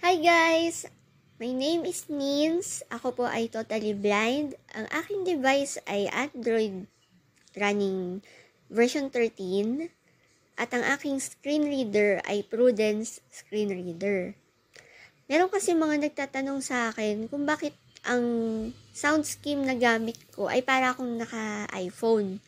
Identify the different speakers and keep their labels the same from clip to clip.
Speaker 1: Hi guys! My name is Nins. Ako po ay totally blind. Ang aking device ay Android running version 13 at ang aking screen reader ay Prudence screen reader. Meron kasi mga nagtatanong sa akin kung bakit ang sound scheme na gamit ko ay para akong naka-iPhone.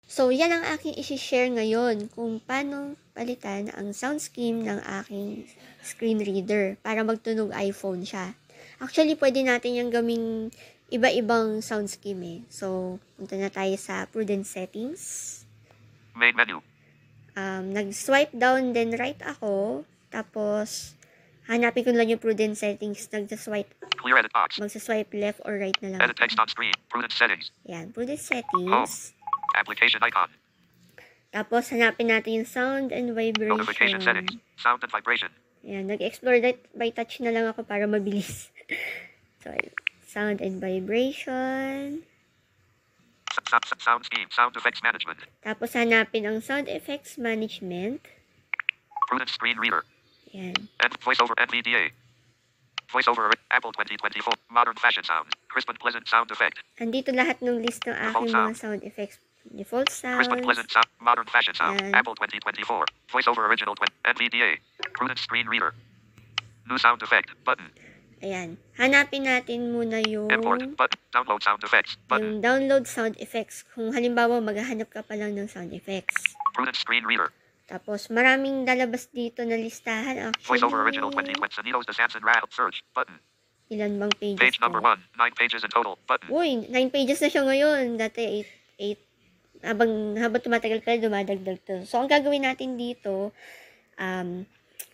Speaker 1: So, yan ang aking isi-share ngayon kung paano palitan ang sound scheme ng aking screen reader para magtunog iPhone siya. Actually, pwede natin yung gawing iba-ibang sound scheme eh. So, punta na tayo sa Prudence settings.
Speaker 2: Main menu.
Speaker 1: Nag-swipe down then right ako. Tapos, hanapin ko lang yung Prudence settings.
Speaker 2: Clear edit box.
Speaker 1: Magsa-swipe left or right na lang.
Speaker 2: Edit text on screen. Prudence settings.
Speaker 1: Yan, Prudence settings.
Speaker 2: Application icon.
Speaker 1: Tapos, hanapin natin yung sound and vibration.
Speaker 2: Notification settings. Sound and vibration.
Speaker 1: Ayan, nag-explore that by touch na lang ako para mabilis. So, sound and vibration.
Speaker 2: Sound scheme. Sound effects management.
Speaker 1: Tapos, hanapin ang sound effects management.
Speaker 2: Prudence screen reader.
Speaker 1: Ayan.
Speaker 2: And voiceover NVDA. Voiceover Apple 2024. Modern fashion sound. Crisp and pleasant sound effect.
Speaker 1: Andito lahat ng list ng aking mga sound effects. Default sounds.
Speaker 2: Crisp and pleasant sound. Modern fashion sound.
Speaker 1: Ayan.
Speaker 2: Apple 2024. Voiceover original NVDA. Prudence screen reader. New sound effect. Button.
Speaker 1: Ayan. Hanapin natin muna yung
Speaker 2: Import. Button. Download sound effects. Button.
Speaker 1: yung download sound effects. Kung halimbawa, maghahanap ka pa lang ng sound effects.
Speaker 2: Prudence screen reader.
Speaker 1: Tapos, maraming lalabas dito na listahan. Actually,
Speaker 2: Voiceover original 2020. Sonidos de Samson Rattle. Search. Button.
Speaker 1: Ilan bang pages
Speaker 2: Page number 1. 9 pages in total. Button.
Speaker 1: Uy, 9 pages na siya ngayon. Dati 8. Habang tumatagal ka, dumadagdag to. So, ang gagawin natin dito,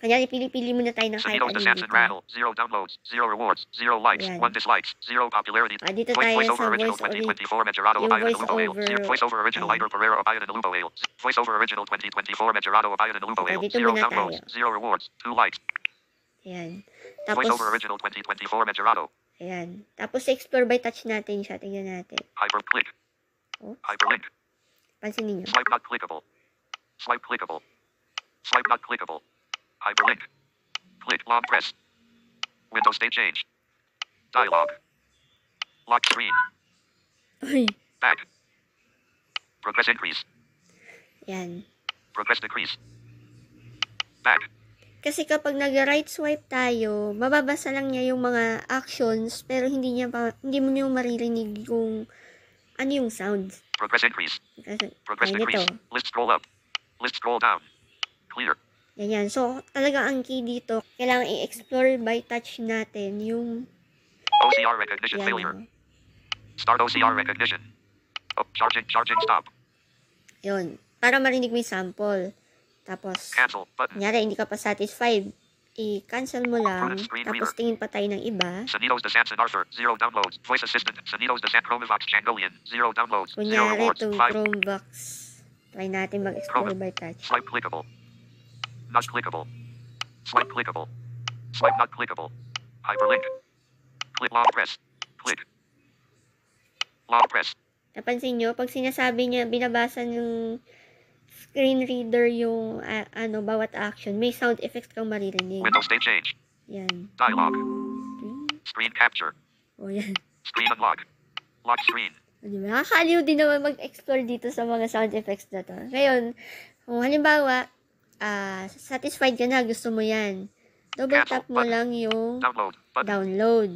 Speaker 1: kanya pili-pili muna tayo ng kahit
Speaker 2: Sonidos de
Speaker 1: ano
Speaker 2: Samson
Speaker 1: dito.
Speaker 2: Rattle. 0 downloads. 0 rewards. 0 likes.
Speaker 1: Yan.
Speaker 2: 1 dislikes. 0 popularity.
Speaker 1: Dito tayo
Speaker 2: Voiceover
Speaker 1: sa
Speaker 2: original
Speaker 1: voice
Speaker 2: 2024. Majorado
Speaker 1: yung
Speaker 2: Abayan and Lupo Ale.
Speaker 1: voiceover.
Speaker 2: Voiceover original Ider Pereira Abayan and Lupo Ale. Voiceover original 2024. Majorado Abayan and Lupo Ale.
Speaker 1: Dito
Speaker 2: 0
Speaker 1: muna
Speaker 2: downloads.
Speaker 1: tayo.
Speaker 2: 0 rewards. 2 likes.
Speaker 1: Ayan. Tapos,
Speaker 2: Voiceover original 2024. Majorado.
Speaker 1: ayan. Tapos, explore by touch natin siya. Tingnan natin.
Speaker 2: Hyperclick.
Speaker 1: Oh,
Speaker 2: Hyperlink.
Speaker 1: pansin niyo.
Speaker 2: Swipe not clickable. Swipe clickable. Swipe not clickable. Hyperlink. Click long press. Windows state change. Dialog. Lock screen.
Speaker 1: Uy.
Speaker 2: Back. Progress increase.
Speaker 1: Yan.
Speaker 2: Progress decrease. Back.
Speaker 1: Kasi kapag nag-right swipe tayo, mababasa lang niya yung mga actions, pero hindi mo niyo maririnig yung ano yung sound.
Speaker 2: Progress increase.
Speaker 1: Kasi,
Speaker 2: Progress
Speaker 1: ay,
Speaker 2: decrease.
Speaker 1: nito.
Speaker 2: List scroll up. List scroll down. Clear.
Speaker 1: Ganyan. So, talaga ang key dito, kailangan i-explore by touch natin yung
Speaker 2: OCR recognition failure.
Speaker 1: yan.
Speaker 2: Start OCR recognition. Oh, charging stop.
Speaker 1: Yun. Para marinig mo yung sample. Tapos,
Speaker 2: Cancel button.
Speaker 1: kunyari, hindi ka pa satisfied, i-cancel mo lang,
Speaker 2: Prudence screen
Speaker 1: tapos
Speaker 2: reader.
Speaker 1: tingin pa tayo ng iba.
Speaker 2: Sonidos de Samson Arthur. 0 downloads. Voice assistant. Sonidos de San Chromovox Changolian. 0 downloads. 0
Speaker 1: Kunyari,
Speaker 2: rewards.
Speaker 1: itong
Speaker 2: 5.
Speaker 1: Chromebox. Try natin mag-explore by touch.
Speaker 2: Swipe clickable. Not clickable. Swipe clickable. Swipe not clickable. Hyperlink. Click long press. Click. Long press.
Speaker 1: Napansin nyo, pag sinasabi niya, binabasa ng screen reader yung bawat action, may sound effects kang maririnig.
Speaker 2: Windows state change.
Speaker 1: Yan.
Speaker 2: Dialog. Screen capture.
Speaker 1: O yan.
Speaker 2: Screen unlock. Lock screen.
Speaker 1: Diba? Nakakaaliw din naman mag-explore dito sa mga sound effects na to. Ngayon, kung halimbawa, satisfied ka na, gusto mo yan. Double tap mo lang yung
Speaker 2: Download. Button.
Speaker 1: download.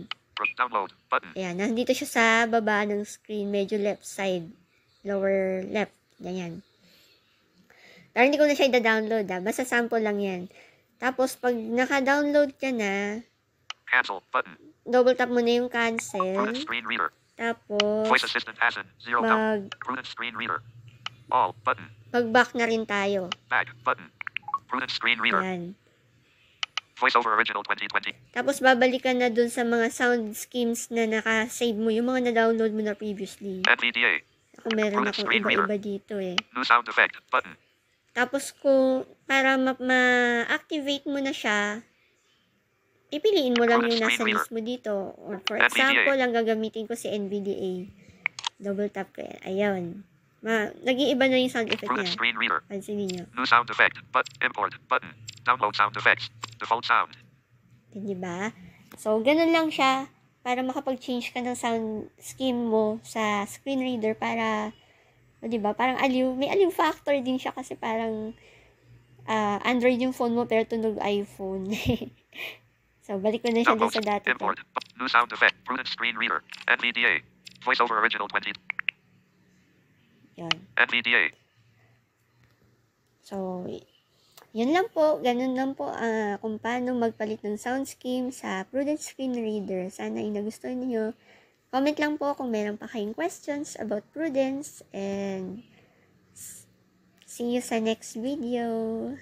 Speaker 2: Download. Button.
Speaker 1: Ayan, nandito siya sa baba ng screen, medyo left side. Lower left. Ganyan. Pero hindi ko na siya i-download. Basta sample lang yan. Tapos, pag naka-download ka na,
Speaker 2: Cancel. Button.
Speaker 1: double tap mo na yung cancel.
Speaker 2: Prudence screen reader.
Speaker 1: Tapos,
Speaker 2: Voice assistant Asin. 0 down. Prudence screen reader. All. Button.
Speaker 1: mag-back na rin tayo.
Speaker 2: Back. Button. Prudence screen reader.
Speaker 1: Ayan.
Speaker 2: Voiceover original 2020.
Speaker 1: Tapos, babalikan na dun sa mga sound schemes na naka-save mo, yung mga na-download mo na previously.
Speaker 2: NVDA.
Speaker 1: Ako meron
Speaker 2: Prudence
Speaker 1: akong
Speaker 2: screen
Speaker 1: iba-iba dito eh.
Speaker 2: New sound effect. Button.
Speaker 1: Tapos, kung para ma-activate mo na siya, ipiliin mo lang yung nasa list mo dito. Or for example, ang gagamitin ko si NVDA. Double tap ko yan. Ayun. Nag-iiba na yung sound effect
Speaker 2: Prudence
Speaker 1: niya.
Speaker 2: screen reader.
Speaker 1: Pansin niyo.
Speaker 2: New sound effect. But import. Button. Download sound effects. Default sound.
Speaker 1: Di ba? So, ganun lang siya para makapag-change ka ng sound scheme mo sa screen reader para, di ba, parang aliw. May aliw factor din siya kasi parang Android yung phone mo pero tunog iPhone. So, balik ko na siya dun
Speaker 2: Outpost.
Speaker 1: sa dati ko.
Speaker 2: Import. New sound effect. Prudent screen reader. NVDA. VoiceOver original 20.
Speaker 1: Yun.
Speaker 2: NVDA.
Speaker 1: So, yun lang po. Ganun lang po kung paano magpalit ng sound scheme sa Prudent Screen Reader. Sana ay nagustuhan niyo. Comment lang po kung meron pa kayong questions about Prudence and see you sa next video.